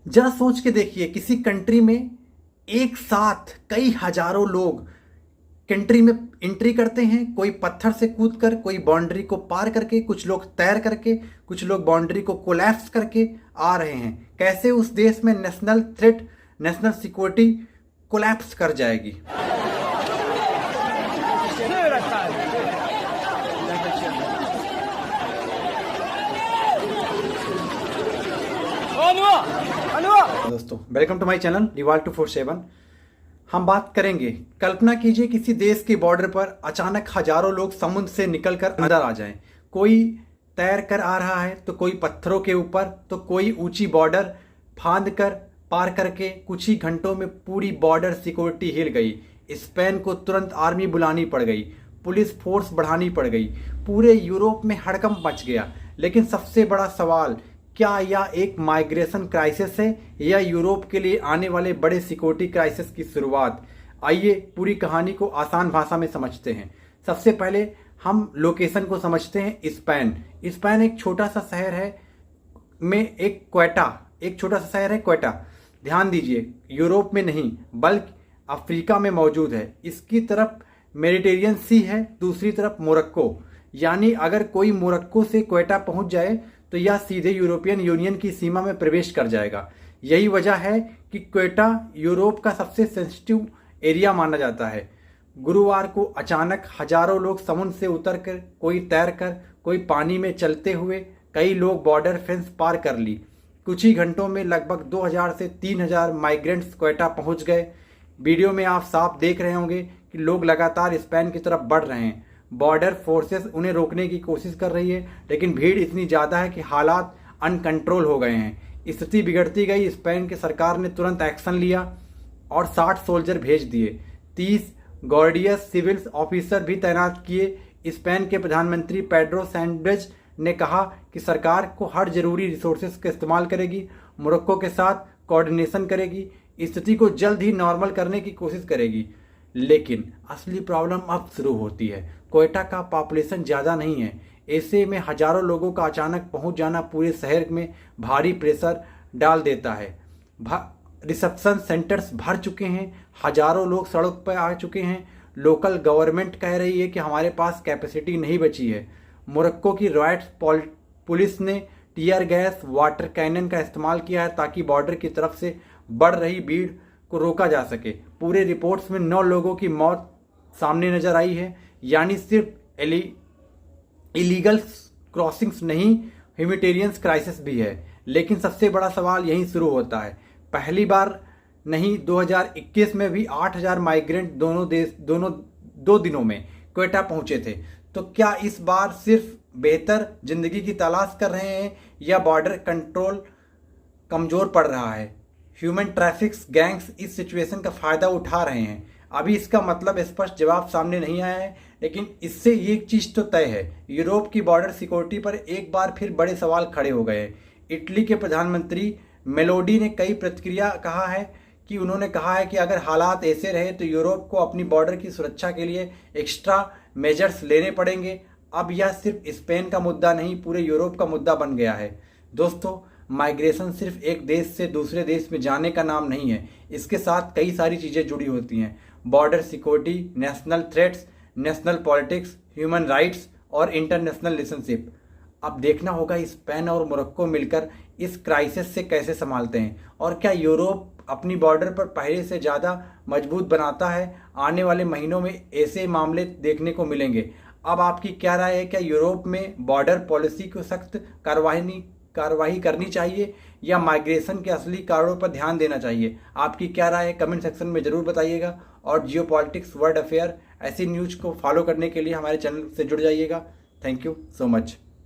जरा सोच के देखिए, किसी कंट्री में एक साथ कई हजारों लोग कंट्री में एंट्री करते हैं। कोई पत्थर से कूदकर, कोई बाउंड्री को पार करके, कुछ लोग तैर करके, कुछ लोग बाउंड्री को कोलैप्स करके आ रहे हैं। कैसे उस देश में national threat, national security collapse कर जाएगी। दोस्तों, welcome to my channel Rival 247। हम बात करेंगे, कल्पना कीजिए किसी देश के बॉर्डर पर अचानक हजारों लोग समुद्र से निकलकर अंदर आ जाएं। कोई तैर कर आ रहा है, तो कोई पत्थरों के ऊपर, तो कोई ऊंची बॉर्डर फांद कर पार करके। कुछ ही घंटों में पूरी बॉर्डर सिक्योरिटी हिल गई। स्पेन को तुरंत आर्मी बुलानी पड़ गई, पुलिस फोर्स बढ़ानी पड़ गई, पूरे यूरोप में हड़कंप मच गया। लेकिन सबसे बड़ा सवाल, क्या यह एक माइग्रेशन क्राइसिस है या यूरोप के लिए आने वाले बड़े सिक्योरिटी क्राइसिस की शुरुआत? आइए पूरी कहानी को आसान भाषा में समझते हैं। सबसे पहले हम लोकेशन को समझते हैं। स्पेन एक छोटा सा शहर है एक छोटा सा शहर है क्वेटा। ध्यान दीजिए, यूरोप में नहीं बल्कि अफ्रीका में मौजूद है। इसकी तरफ मेडिटेरियन सी है, दूसरी तरफ मोरक्को। यानी अगर कोई मोरक्को से क्वेटा पहुंच जाए तो यह सीधे यूरोपियन यूनियन की सीमा में प्रवेश कर जाएगा। यही वजह है कि क्वेटा यूरोप का सबसे सेंसिटिव एरिया माना जाता है। गुरुवार को अचानक हजारों लोग समुद्र से उतरकर, कोई तैरकर, कोई पानी में चलते हुए, कई लोग बॉर्डर फेंस पार कर ली। कुछ ही घंटों में लगभग 2000 से 3000 माइग्रेंट्स क्वेटा पहुंच गए। वीडियो में आप साफ देख रहे होंगे कि लोग लगातार स्पेन की तरफ बढ़ रहे हैं। बॉर्डर फोर्सेस उन्हें रोकने की कोशिश कर रही है, लेकिन भीड़ इतनी ज़्यादा है कि हालात अनकंट्रोल हो गए हैं। स्थिति बिगड़ती गई। स्पेन की सरकार ने तुरंत एक्शन लिया और 60 सोल्जर भेज दिए। 30 गार्डियस सिविल ऑफिसर भी तैनात किए। स्पेन के प्रधानमंत्री पेड्रो सैंचेज ने कहा कि सरकार को हर जरूरी रिसोर्सेज का इस्तेमाल करेगी, मोरक्को के साथ कोऑर्डिनेशन करेगी, स्थिति को जल्द ही नॉर्मल करने की कोशिश करेगी। लेकिन असली प्रॉब्लम अब शुरू होती है। क्वेटा का पॉपुलेशन ज़्यादा नहीं है। ऐसे में हजारों लोगों का अचानक पहुंच जाना पूरे शहर में भारी प्रेशर डाल देता है। रिसेप्शन सेंटर्स भर चुके हैं, हजारों लोग सड़क पर आ चुके हैं। लोकल गवर्नमेंट कह रही है कि हमारे पास कैपेसिटी नहीं बची है। मोरक्को की रॉयट्स पुलिस ने टीयर गैस, वाटर कैनन का इस्तेमाल किया है ताकि बॉर्डर की तरफ से बढ़ रही भीड़ को रोका जा सके। पूरे रिपोर्ट्स में 9 लोगों की मौत सामने नजर आई है। यानी सिर्फ इलीगल क्रॉसिंग्स नहीं, ह्यूमैनिटेरियन क्राइसिस भी है। लेकिन सबसे बड़ा सवाल यहीं शुरू होता है। पहली बार नहीं, 2021 में भी 8000 माइग्रेंट दो दिनों में क्वेटा पहुंचे थे। तो क्या इस बार सिर्फ बेहतर जिंदगी की तलाश कर रहे हैं या बॉर्डर कंट्रोल कमजोर पड़ रहा है? ह्यूमन ट्रैफिक्स गैंग्स इस सिचुएशन का फायदा उठा रहे हैं। अभी इसका मतलब स्पष्ट जवाब सामने नहीं आया है, लेकिन इससे ये चीज तो तय है, यूरोप की बॉर्डर सिक्योरिटी पर एक बार फिर बड़े सवाल खड़े हो गए। इटली के प्रधानमंत्री मेलोडी ने कई प्रतिक्रिया कहा है कि उन्होंने कहा है कि अगर हालात ऐसे रहे तो यूरोप को अपनी बॉर्डर की सुरक्षा के लिए एक्स्ट्रा मेजर्स लेने पड़ेंगे। अब यह सिर्फ स्पेन का मुद्दा नहीं, पूरे यूरोप का मुद्दा बन गया है। दोस्तों, माइग्रेशन सिर्फ एक देश से दूसरे देश में जाने का नाम नहीं है। इसके साथ कई सारी चीज़ें जुड़ी होती हैं। Border security, national threats, national politics, human rights और इंटरनेशनल रिलेशनशिप। अब देखना होगा स्पेन और मोरक्को मिलकर इस क्राइसिस से कैसे संभालते हैं, और क्या यूरोप अपनी बॉर्डर पर पहले से ज़्यादा मजबूत बनाता है। आने वाले महीनों में ऐसे मामले देखने को मिलेंगे। अब आपकी क्या राय है? क्या यूरोप में बॉर्डर पॉलिसी को सख्त कार्रवाई करनी चाहिए या माइग्रेशन के असली कारणों पर ध्यान देना चाहिए? आपकी क्या राय है? कमेंट सेक्शन में जरूर बताइएगा। और जियोपॉलिटिक्स, वर्ल्ड अफेयर, ऐसी न्यूज़ को फॉलो करने के लिए हमारे चैनल से जुड़ जाइएगा। Thank you so much.